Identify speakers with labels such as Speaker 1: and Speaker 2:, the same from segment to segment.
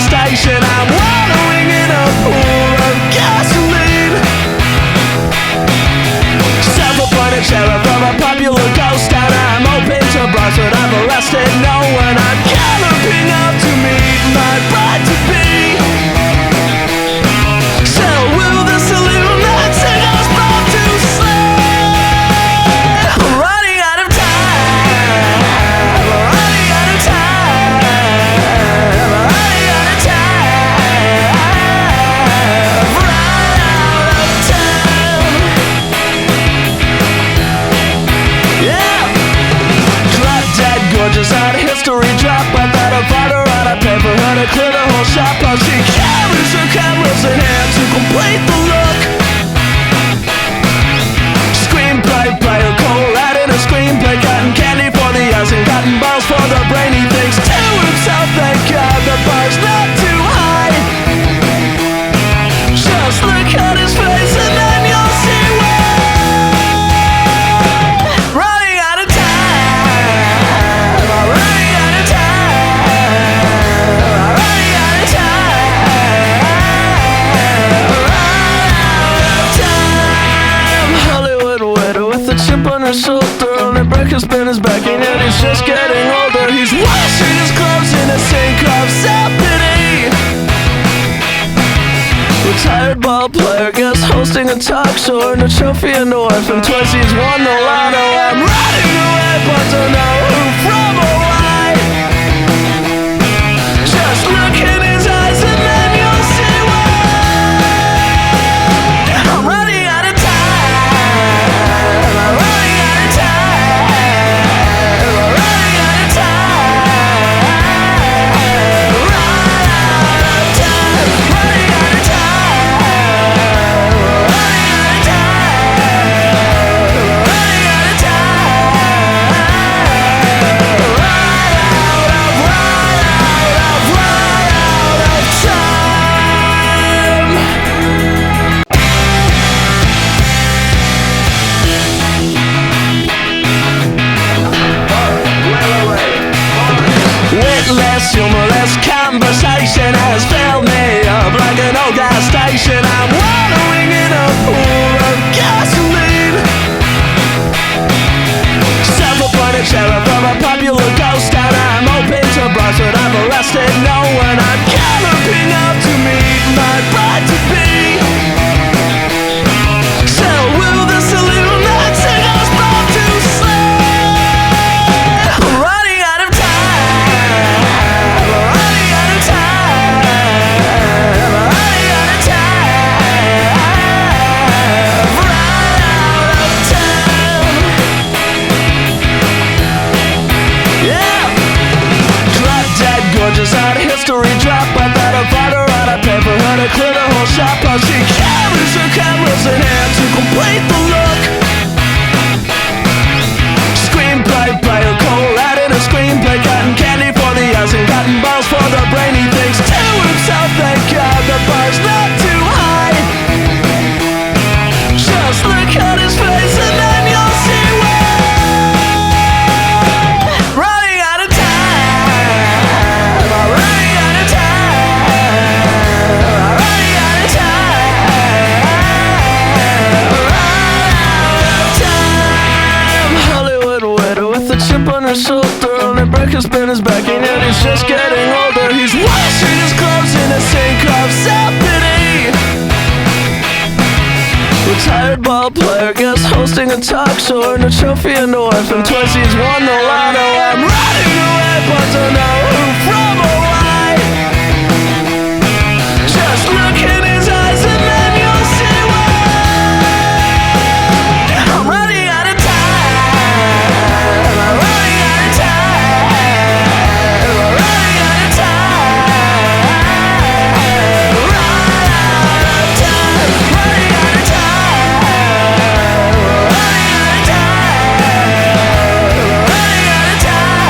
Speaker 1: station. I'm wallowing in a pool of gasoline. Self-appointed sheriff of a popular ghost town. I'm open to bribes, but I've arrested no one. I'm galloping up to meet my bride-to-be. So will the saloon that singers brought to slay? I'm running out of time. I'm running out of time. I'm running out of time. I've run out of time. Yeah. Drop dead gorgeous art history drop. I thought I'd find her out. I pay for her to clear the whole shop. How she carries her cameras in hand to complete the look. Screenplay, player, cold out in a screenplay. Cotton candy for the eyes and cotton balls for the brain. He thinks to himself, thank God the bar's not too high. Just look at his face and then you'll see why. Running out of time. I'm running out of time. I'm running out of time. Run out of time. Hollywood widow with a chip on her shoulder. Only breakfast been his back and yet he's just getting older. He's washing his clothes in a sink of self-pity. Retired ball player, guest hosting a talk show. And a trophy and a wife, and twice he's won the lotto. I'm running away but don't know who from or why. Just look in his eyes and then you'll see why. I'm running out of time. I'm running out of time. I'm running out of time. Run out of time. Running out of time. Running out of time. Running out of time. Witless, humorless conversation has filled me up like an old gas station. I'm wallowing in a pool of gasoline. Self-appointed sheriff of a popular ghost town. I'm open to bribes, but I've arrested no one. I'm galloping up to meet my bride-to-be. So will the saloon that singers brought to slay? I'm running out of time. I'm running out of time. I'm running out of time. I've run out of time. Yeah. Drop dead gorgeous art history drop. I thought I'd find her out. I pay for her to clear the whole shop. How she carries her cameras in hand to complete the look. Screenplay, player, cold out in a screenplay. Cotton candy for the eyes and cotton balls for the brain. He thinks to himself, thank God the bar's not too high. Just look at his face and then you'll see why. Running out of time. I'm running out of time. I'm running out of time. Run out of time. Hollywood widow with a chip on her shoulder. Only breakfast been his back and yet he's just getting older. He's washing his clothes in a sink of self-pity. Retired ball player, guest hosting a talk show. And a trophy and a wife, and twice he's won the lotto. I'm running away but don't know who from or why. Just look in his eyes and then you'll see why. I'm running out of time. I'm running out of time. I'm running out of time. Run out of time. Running out of time. Running out of time. Running out of time.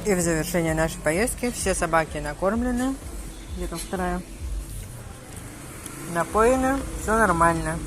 Speaker 2: И в завершение нашей поездки все собаки накормлены. Где-то вторая. Напоены. Все нормально.